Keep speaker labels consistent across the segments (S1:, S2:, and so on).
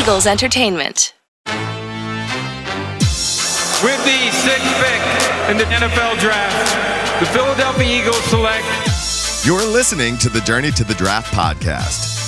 S1: Eagles Entertainment.
S2: With the sixth pick in the NFL Draft, the Philadelphia Eagles select.
S3: You're listening to the Journey to the Draft podcast.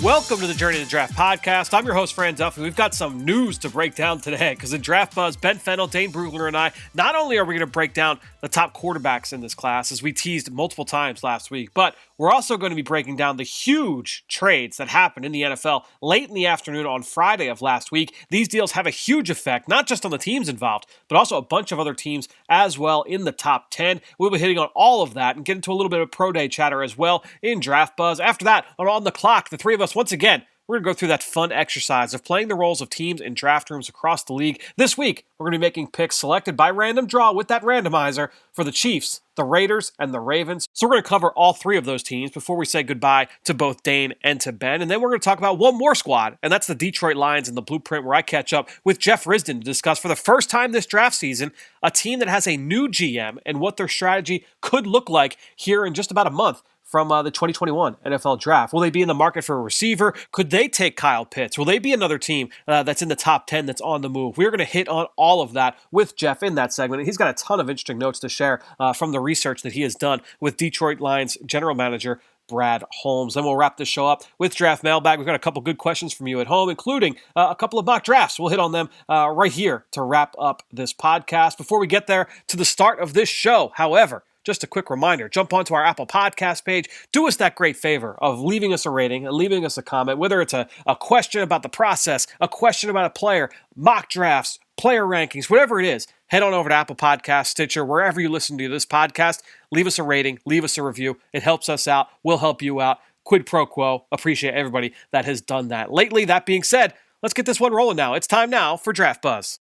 S4: Welcome to the Journey to the Draft podcast. I'm your host, Fran Duffy. We've got some news to break down today because in Draft Buzz, Ben Fennell, Dane, Brugler, and I, not only are we going to break down the top quarterbacks in this class, as we teased multiple times last week, but we're also going to be breaking down the huge trades that happened in the NFL late in the afternoon on Friday of last week. These deals have a huge effect, not just on the teams involved, but also a bunch of other teams as well in the top 10. We'll be hitting on all of that and get into a little bit of pro day chatter as well in Draft Buzz. After that, on the clock, the three of us, once again, we're going to go through that fun exercise of playing the roles of teams in draft rooms across the league. This week, we're going to be making picks selected by random draw with that randomizer for the Chiefs, the Raiders, and the Ravens. So we're going to cover all three of those teams before we say goodbye to both Dane and to Ben. And then we're going to talk about one more squad, and that's the Detroit Lions in the Blueprint, where I catch up with Jeff Risdon to discuss for the first time this draft season a team that has a new GM and what their strategy could look like here in just about a month from the 2021 NFL Draft. Will they be in the market for a receiver? Could they take Kyle Pitts? Will they be another team that's in the top 10 that's on the move? We're going to hit on all of that with Jeff in that segment. And he's got a ton of interesting notes to share from the research that he has done with Detroit Lions general manager Brad Holmes. Then we'll wrap this show up with Draft Mailbag. We've got a couple good questions from you at home, including a couple of mock drafts. We'll hit on them right here to wrap up this podcast. Before we get there to the start of this show, however, just a quick reminder, jump onto our Apple Podcast page. Do us that great favor of leaving us a rating and leaving us a comment, whether it's a question about the process, a question about a player, mock drafts, player rankings, whatever it is. Head on over to Apple Podcasts, Stitcher, wherever you listen to this podcast. Leave us a rating, leave us a review. It helps us out. We'll help you out. Quid pro quo. Appreciate everybody that has done that lately. That being said, let's get this one rolling now. It's time now for Draft Buzz.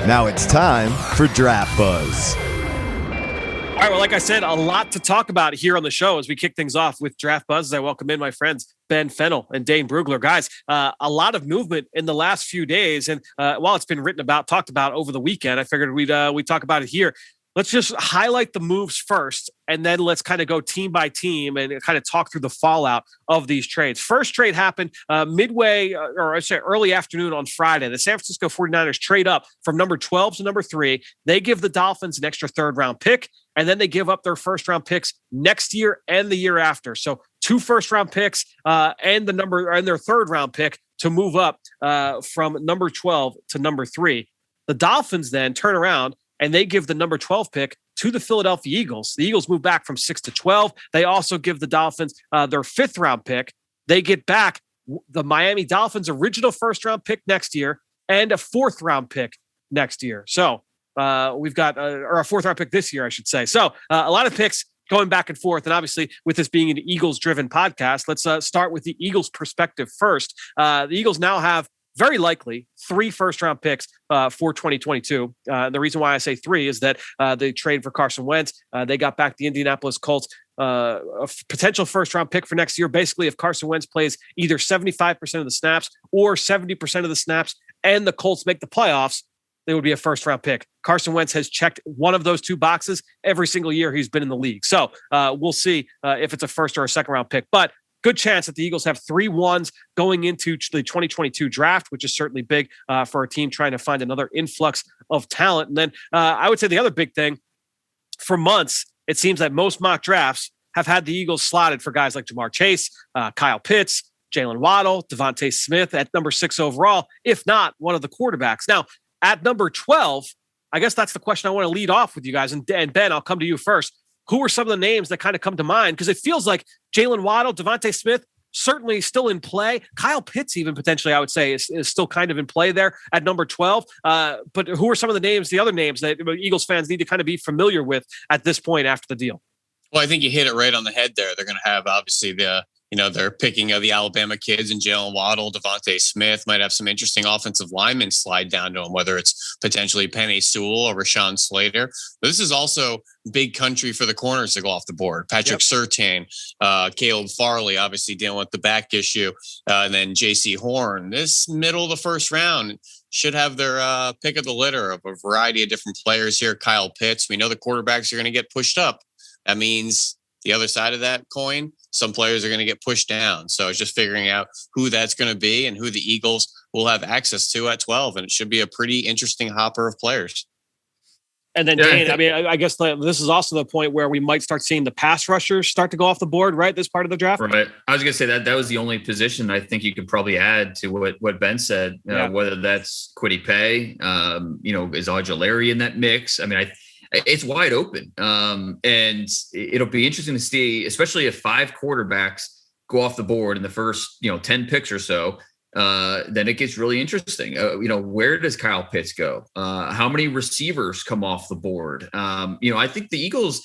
S3: Now it's time for Draft Buzz.
S4: All right, well, like I said, a lot to talk about here on the show as we kick things off with Draft Buzz. As I welcome in my friends, Ben Fennell and Dane Brugler. Guys, a lot of movement in the last few days. And while it's been written about, talked about over the weekend, I figured we'd talk about it here. Let's just highlight the moves first, and then let's kind of go team by team and kind of talk through the fallout of these trades. First trade happened midway, or I should say early afternoon on Friday. The San Francisco 49ers trade up from number 12 to number 3. They give the Dolphins an extra third-round pick, and then they give up their first-round picks next year and the year after. So 2 first-round picks and their third-round pick to move up from number 12 to number 3. The Dolphins then turn around and they give the number 12 pick to the Philadelphia Eagles. The Eagles move back from 6 to 12. They also give the Dolphins their 5th round pick. They get back the Miami Dolphins' original first-round pick next year and a 4th round pick next year. So we've got or a 4th round pick this year, I should say. So a lot of picks going back and forth. And obviously, with this being an Eagles-driven podcast, let's start with the Eagles' perspective first. The Eagles now have very likely 3 first-round picks for 2022. The reason why I say 3 is that they traded for Carson Wentz. They got back the Indianapolis Colts, a potential first-round pick for next year. Basically, if Carson Wentz plays either 75% of the snaps or 70% of the snaps and the Colts make the playoffs, they would be a first-round pick. Carson Wentz has checked one of those 2 boxes every single year he's been in the league. So we'll see if it's a first or a second-round pick. But good chance that the Eagles have 3 ones going into the 2022 draft, which is certainly big for a team trying to find another influx of talent. And then I would say the other big thing, for months, it seems that most mock drafts have had the Eagles slotted for guys like Jamar Chase, Kyle Pitts, Jalen Waddle, Devontae Smith at number 6 overall, if not one of the quarterbacks. Now, at number 12, I guess that's the question I want to lead off with you guys. And Ben, I'll come to you first. Who are some of the names that kind of come to mind? Because it feels like Jalen Waddle, Devontae Smith, certainly still in play. Kyle Pitts, even potentially, I would say, is still kind of in play there at number 12. But who are some of the other names that Eagles fans need to kind of be familiar with at this point after the deal?
S5: Well, I think you hit it right on the head there. They're going to have, obviously, they're picking the Alabama kids and Jalen Waddle, Devontae Smith might have some interesting offensive linemen slide down to him, whether it's potentially Penei Sewell or Rashawn Slater. But this is also big country for the corners to go off the board. Patrick Surtain, Caleb Farley, obviously dealing with the back issue, and then J.C. Horn. This middle of the first round should have their pick of the litter of a variety of different players here. Kyle Pitts, we know the quarterbacks are going to get pushed up. That means the other side of that coin, some players are going to get pushed down. So it's just figuring out who that's going to be and who the Eagles will have access to at 12. And it should be a pretty interesting hopper of players.
S4: And then, Dane, I guess this is also the point where we might start seeing the pass rushers start to go off the board, right? This part of the draft.
S1: Right. I was going to say that was the only position I think you could probably add to what Ben said, whether that's Kwity Paye, is Ojulari in that mix? I mean, it's wide open. And it'll be interesting to see, especially if 5 quarterbacks go off the board in the first, 10 picks or so. Then it gets really interesting. Where does Kyle Pitts go? How many receivers come off the board? I think the Eagles,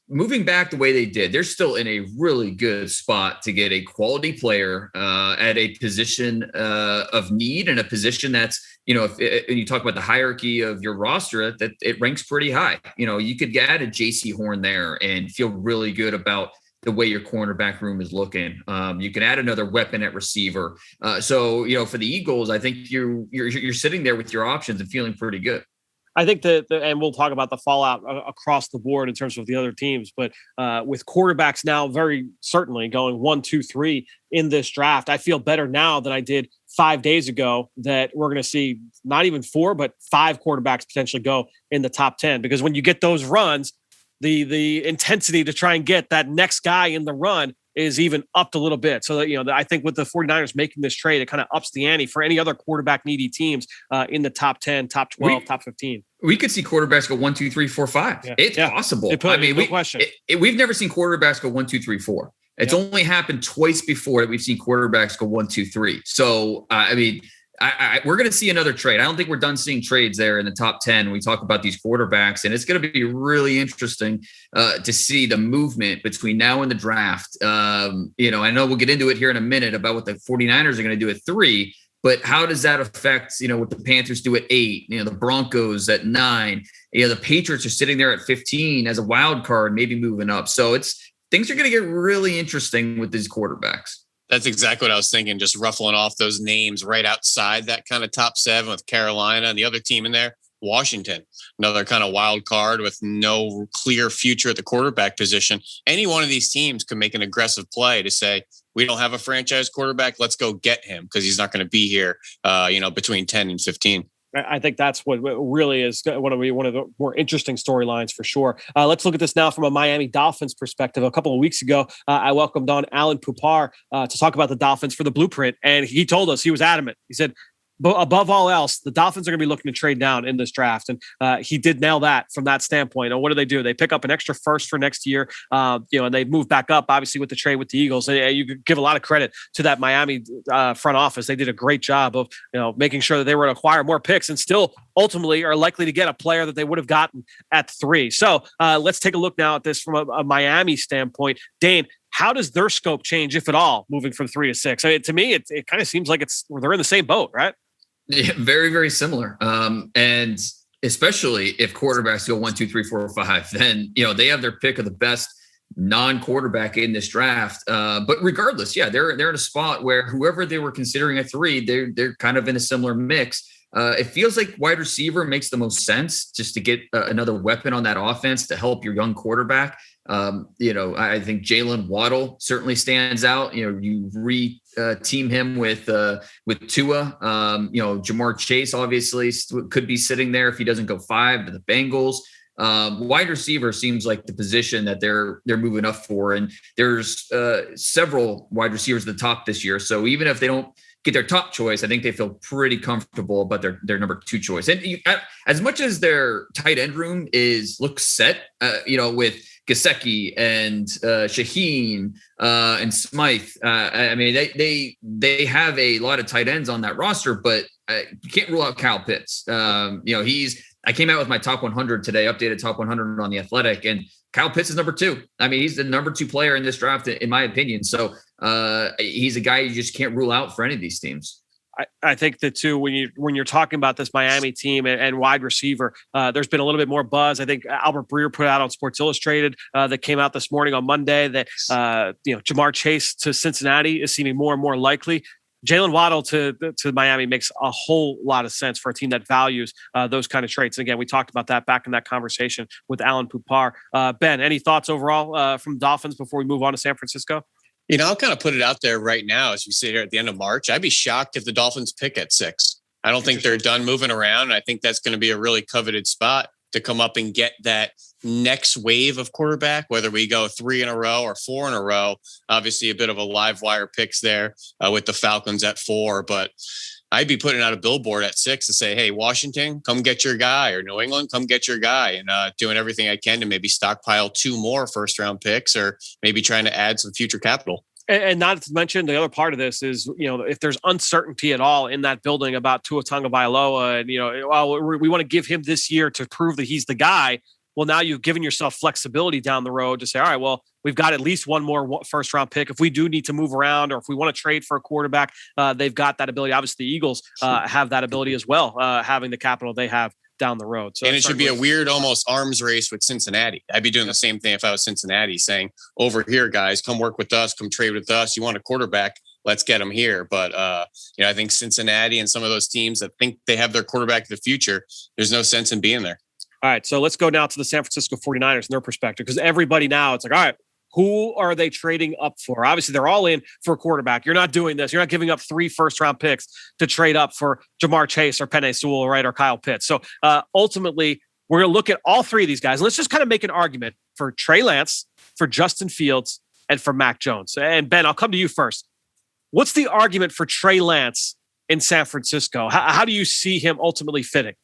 S1: moving back the way they did, they're still in a really good spot to get a quality player at a position of need, and a position that's, if you talk about the hierarchy of your roster, that it ranks pretty high. You could add a JC Horn there and feel really good about the way your cornerback room is looking. You can add another weapon at receiver. So for the Eagles, I think you're sitting there with your options and feeling pretty good.
S4: I think and we'll talk about the fallout across the board in terms of the other teams, but with quarterbacks now very certainly going 1, 2, 3 in this draft, I feel better now than I did 5 days ago that we're going to see not even 4, but 5 quarterbacks potentially go in the top 10, because when you get those runs, the intensity to try and get that next guy in the run is even upped a little bit. So that, I think with the 49ers making this trade, it kind of ups the ante for any other quarterback needy teams in the top 10, top 12, top 15.
S1: We could see quarterbacks go 1, 2, 3, 4, 5. Yeah. It's possible. We've never seen quarterbacks go 1, 2, 3, 4. It's only happened twice before that we've seen quarterbacks go 1, 2, 3. So, we're going to see another trade. I don't think we're done seeing trades there in the top 10 when we talk about these quarterbacks. And it's going to be really interesting to see the movement between now and the draft. I know we'll get into it here in a minute about what the 49ers are going to do at 3, but how does that affect, what the Panthers do at 8, the Broncos at 9, the Patriots are sitting there at 15 as a wild card, maybe moving up. So things are going to get really interesting with these quarterbacks.
S5: That's exactly what I was thinking, just ruffling off those names right outside that kind of top 7 with Carolina and the other team in there, Washington, another kind of wild card with no clear future at the quarterback position. Any one of these teams could make an aggressive play to say, we don't have a franchise quarterback, let's go get him because he's not going to be here, between 10 and 15.
S4: I think that's what really is one of the more interesting storylines for sure. Let's look at this now from a Miami Dolphins perspective. A couple of weeks ago, I welcomed on Alan Pupar to talk about the Dolphins for the Blueprint. And he told us, he was adamant. He said, but above all else, the Dolphins are going to be looking to trade down in this draft. And he did nail that from that standpoint. And what do? They pick up an extra first for next year, and they move back up, obviously, with the trade with the Eagles. You could give a lot of credit to that Miami front office. They did a great job of, making sure that they were to acquire more picks and still ultimately are likely to get a player that they would have gotten at 3. So let's take a look now at this from a Miami standpoint. Dane, how does their scope change, if at all, moving from 3 to 6? To me, it kind of seems like they're in the same boat, right?
S1: Yeah, very, very similar. And especially if quarterbacks go 1, 2, 3, 4, 5, then, they have their pick of the best non-quarterback in this draft. But regardless, they're in a spot where whoever they were considering at 3, they're kind of in a similar mix. It feels like wide receiver makes the most sense just to get another weapon on that offense to help your young quarterback. I think Jalen Waddle certainly stands out. You team him with Tua. Jamar Chase obviously could be sitting there if he doesn't go 5 to the Bengals. Wide receiver seems like the position that they're moving up for, and there's several wide receivers at the top this year. So even if they don't get their top choice, I think they feel pretty comfortable about their number 2 choice. And as much as their tight end room looks set, with Gesicki and Shaheen and Smythe. They have a lot of tight ends on that roster, but you can't rule out Kyle Pitts. I came out with my top 100 today, updated top 100 on The Athletic, and Kyle Pitts is number 2. He's the number 2 player in this draft, in my opinion. So he's a guy you just can't rule out for any of these teams.
S4: I think that too, when you're talking about this Miami team and wide receiver, there's been a little bit more buzz. I think Albert Breer put out on Sports Illustrated that came out this morning on Monday that Jamar Chase to Cincinnati is seeming more and more likely. Jalen Waddle to Miami makes a whole lot of sense for a team that values those kind of traits. And again, we talked about that back in that conversation with Alan Pupar. Ben, any thoughts overall from Dolphins before we move on to San Francisco?
S5: I'll kind of put it out there right now as we sit here at the end of March. I'd be shocked if the Dolphins pick at 6. I don't think they're done moving around. I think that's going to be a really coveted spot to come up and get that next wave of quarterback, whether we go 3 in a row or 4 in a row. Obviously, a bit of a live wire picks there with the Falcons at 4, but I'd be putting out a billboard at 6 to say, hey, Washington, come get your guy, or New England, come get your guy, and doing everything I can to maybe stockpile 2 more first-round picks, or maybe trying to add some future capital.
S4: And not to mention the other part of this is, if there's uncertainty at all in that building about Tua Tagovailoa, and, we want to give him this year to prove that he's the guy. Well, now you've given yourself flexibility down the road to say, all right, well, we've got at least one more first round pick. If we do need to move around, or if we want to trade for a quarterback, they've got that ability. Obviously, the Eagles have that ability as well, having the capital they have down the road. So,
S5: and it should be a weird, almost arms race with Cincinnati. I'd be doing the same thing if I was Cincinnati, saying, over here, guys, come work with us, come trade with us. You want a quarterback? Let's get them here. But, I think Cincinnati and some of those teams that think they have their quarterback of the future, there's no sense in being there.
S4: All right. So let's go now to the San Francisco 49ers and their perspective, because everybody now, it's like, all right, who are they trading up for? Obviously, they're all in for a quarterback. You're not doing this. You're not giving up 3 first-round picks to trade up for Jamar Chase or Penei Sewell, right, or Kyle Pitts. So ultimately, we're going to look at all 3 of these guys. Let's just kind of make an argument for Trey Lance, for Justin Fields, and for Mac Jones. And Ben, I'll come to you first. What's the argument for Trey Lance in San Francisco? How do you see him ultimately fitting?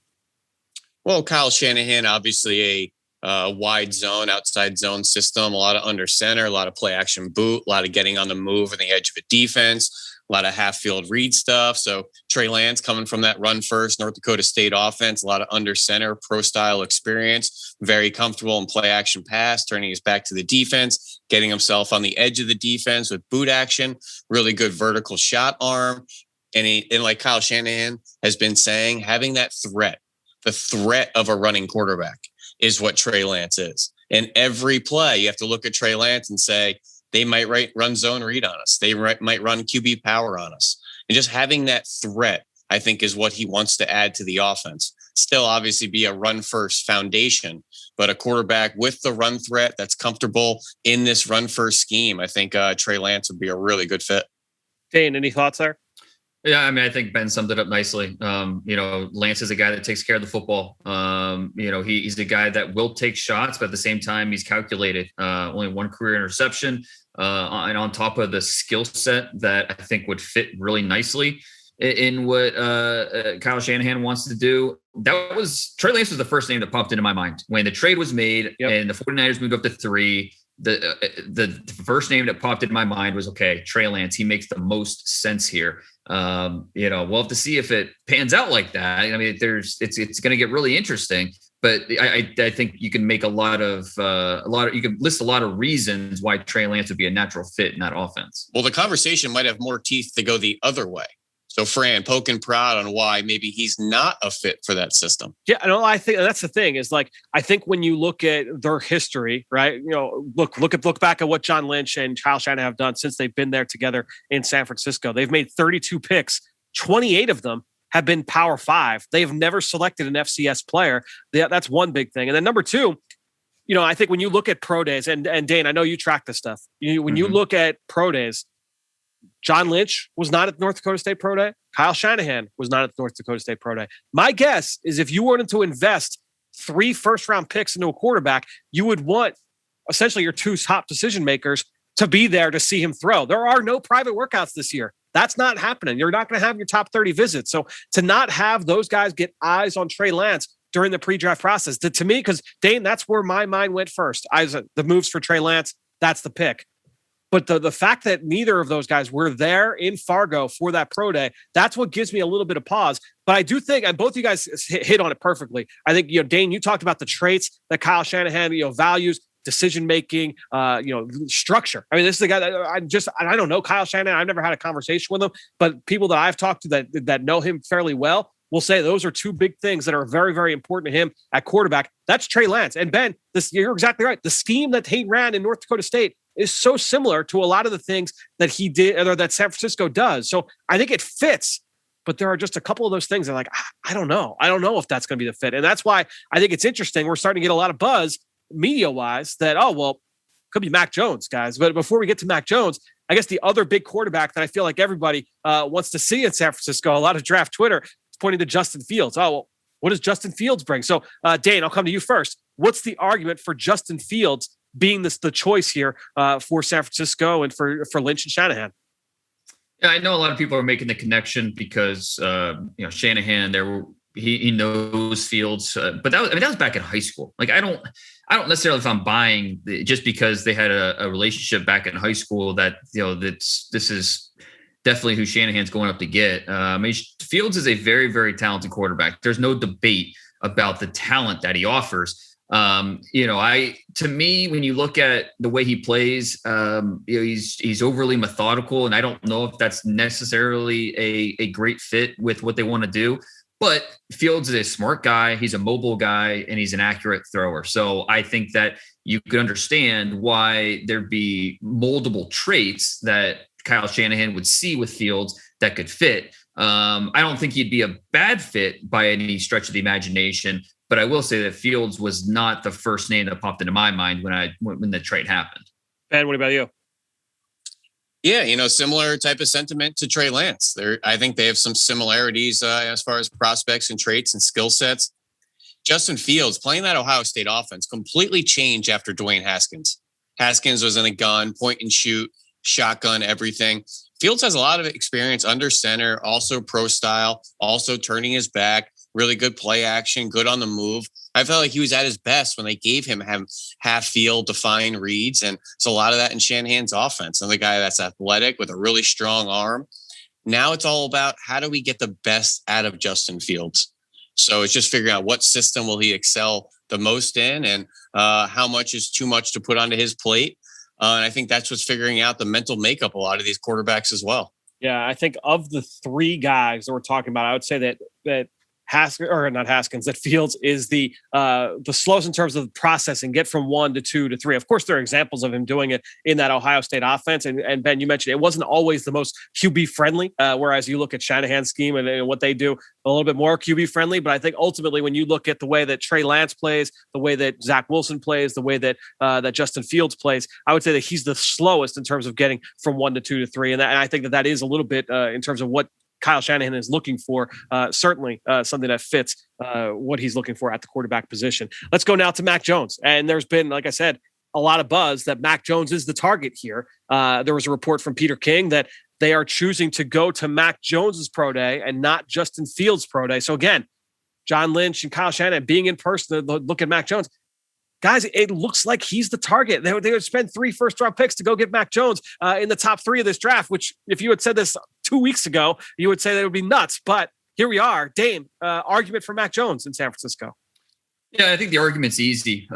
S5: Well, Kyle Shanahan, obviously a wide zone, outside zone system, a lot of under center, a lot of play action boot, a lot of getting on the move on the edge of a defense, a lot of half field read stuff. So Trey Lance coming from that run first North Dakota State offense, a lot of under center pro style experience, very comfortable in play action pass, turning his back to the defense, getting himself on the edge of the defense with boot action, really good vertical shot arm. And like Kyle Shanahan has been saying, having that threat, the threat of a running quarterback is what Trey Lance is. And every play, you have to look at Trey Lance and say, they might run zone read on us. They might run QB power on us. And just having that threat, I think, is what he wants to add to the offense. Still, obviously, be a run-first foundation, but a quarterback with the run threat that's comfortable in this run-first scheme. I think Trey Lance would be a really good fit.
S4: Dane, any thoughts there?
S1: Yeah, I mean, I think Ben summed it up nicely. Lance is a guy that takes care of the football. He's a guy that will take shots, but at the same time, he's calculated. Only 1 career interception, and on top of the skill set that I think would fit really nicely in what Kyle Shanahan wants to do. Trey Lance was the first name that popped into my mind when the trade was made. Yep. And the 49ers moved up to 3. The first name that popped into my mind was, okay, Trey Lance. He makes the most sense here. We'll have to see if it pans out like that. I mean, it's going to get really interesting, but I think you can make you can list a lot of reasons why Trey Lance would be a natural fit in that offense.
S5: Well, the conversation might have more teeth to go the other way. So Fran, poke and prod on why maybe he's not a fit for that system.
S4: Yeah, no, I think that's the thing is I think when you look at their history, right? Look back at what John Lynch and Kyle Shanahan have done since they've been there together in San Francisco. They've made 32 picks. 28 of them have been Power 5. They have never selected an FCS player. That's one big thing. And then number 2, I think when you look at pro days, and Dane, I know you track this stuff. When you look at pro days, John Lynch was not at North Dakota State Pro Day. Kyle Shanahan was not at North Dakota State Pro Day. My guess is if you wanted to invest 3 first-round picks into a quarterback, you would want essentially your 2 top decision makers to be there to see him throw. There are no private workouts this year. That's not happening. You're not going to have your top 30 visits. So to not have those guys get eyes on Trey Lance during the pre-draft process, to me, because Dane, that's where my mind went first. The moves for Trey Lance, that's the pick. But the fact that neither of those guys were there in Fargo for that pro day, that's what gives me a little bit of pause. But I do think, and both of you guys hit on it perfectly. I think, Dane, you talked about the traits that Kyle Shanahan, values, decision-making, structure. I mean, this is the guy that I don't know Kyle Shanahan. I've never had a conversation with him, but people that I've talked to that know him fairly well will say those are 2 big things that are very, very important to him at quarterback. That's Trey Lance. And Ben, you're exactly right. The scheme that he ran in North Dakota State is so similar to a lot of the things that he did or that San Francisco does. So I think it fits, but there are just a couple of those things that, like, I don't know. I don't know if that's going to be the fit. And that's why I think it's interesting. We're starting to get a lot of buzz media wise that, oh, well, could be Mac Jones, guys. But before we get to Mac Jones, I guess the other big quarterback that I feel like everybody wants to see in San Francisco, a lot of draft Twitter is pointing to Justin Fields. Oh, well, what does Justin Fields bring? So, Dane, I'll come to you first. What's the argument for Justin Fields being the choice here for San Francisco and for Lynch and Shanahan?
S1: Yeah, I know a lot of people are making the connection because Shanahan he knows Fields, but that was back in high school. Like I don't necessarily, if I'm buying just because they had a relationship back in high school that this is definitely who Shanahan's going up to get. Fields is a very, very talented quarterback. There's no debate about the talent that he offers. To me, when you look at the way he plays, he's overly methodical, and I don't know if that's necessarily a great fit with what they want to do. But Fields is a smart guy. He's a mobile guy, and he's an accurate thrower. So I think that you could understand why there'd be moldable traits that Kyle Shanahan would see with Fields that could fit. I don't think he'd be a bad fit by any stretch of the imagination. But I will say that Fields was not the first name that popped into my mind when the trade happened.
S4: Ben, what about you?
S5: Yeah, similar type of sentiment to Trey Lance. I think they have some similarities as far as prospects and traits and skill sets. Justin Fields playing that Ohio State offense completely changed after Dwayne Haskins. Haskins was in a gun, point and shoot, shotgun, everything. Fields has a lot of experience under center, also pro style, also turning his back. Really good play action, good on the move. I felt like he was at his best when they gave him half field defined reads. And it's a lot of that in Shanahan's offense. Another guy that's athletic with a really strong arm. Now it's all about how do we get the best out of Justin Fields? So it's just figuring out what system will he excel the most in and how much is too much to put onto his plate. And I think that's what's figuring out the mental makeup of a lot of these quarterbacks as well.
S4: Yeah, I think of the three guys that we're talking about, I would say that that Fields is the slowest in terms of processing, get from 1 to 2 to 3. Of course, there are examples of him doing it in that Ohio State offense. And Ben, you mentioned it wasn't always the most QB friendly, whereas you look at Shanahan's scheme and what they do, a little bit more QB friendly. But I think ultimately when you look at the way that Trey Lance plays, the way that Zach Wilson plays, the way that that Justin Fields plays, I would say that he's the slowest in terms of getting from 1 to 2 to 3. And I think that is a little bit in terms of what Kyle Shanahan is looking for, certainly something that fits what he's looking for at the quarterback position. Let's go now to Mac Jones. And there's been, like I said, a lot of buzz that Mac Jones is the target here. There was a report from Peter King that they are choosing to go to Mac Jones's pro day and not Justin Fields' pro day. So again, John Lynch and Kyle Shanahan being in person to look at Mac Jones. Guys, it looks like he's the target. They would spend 3 first-round picks to go get Mac Jones in the top 3 of this draft, which if you had said this 2 weeks ago, you would say that would be nuts. But here we are. Dane, argument for Mac Jones in San Francisco.
S1: Yeah, I think the argument's easy.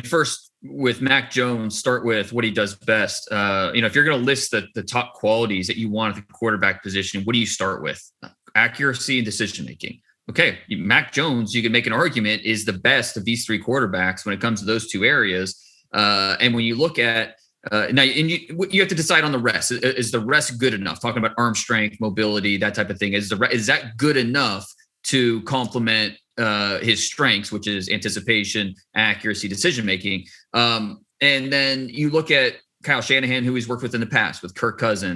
S1: First with Mac Jones, start with what he does best. If you're going to list the top qualities that you want at the quarterback position, what do you start with? Accuracy and decision-making. Okay, Mac Jones, you can make an argument, is the best of these 3 quarterbacks when it comes to those 2 areas. And when you look at now, you have to decide on the rest. Is the rest good enough? Talking about arm strength, mobility, that type of thing. Is that good enough to complement his strengths, which is anticipation, accuracy, decision making? And then you look at Kyle Shanahan, who he's worked with in the past, with Kirk Cousins.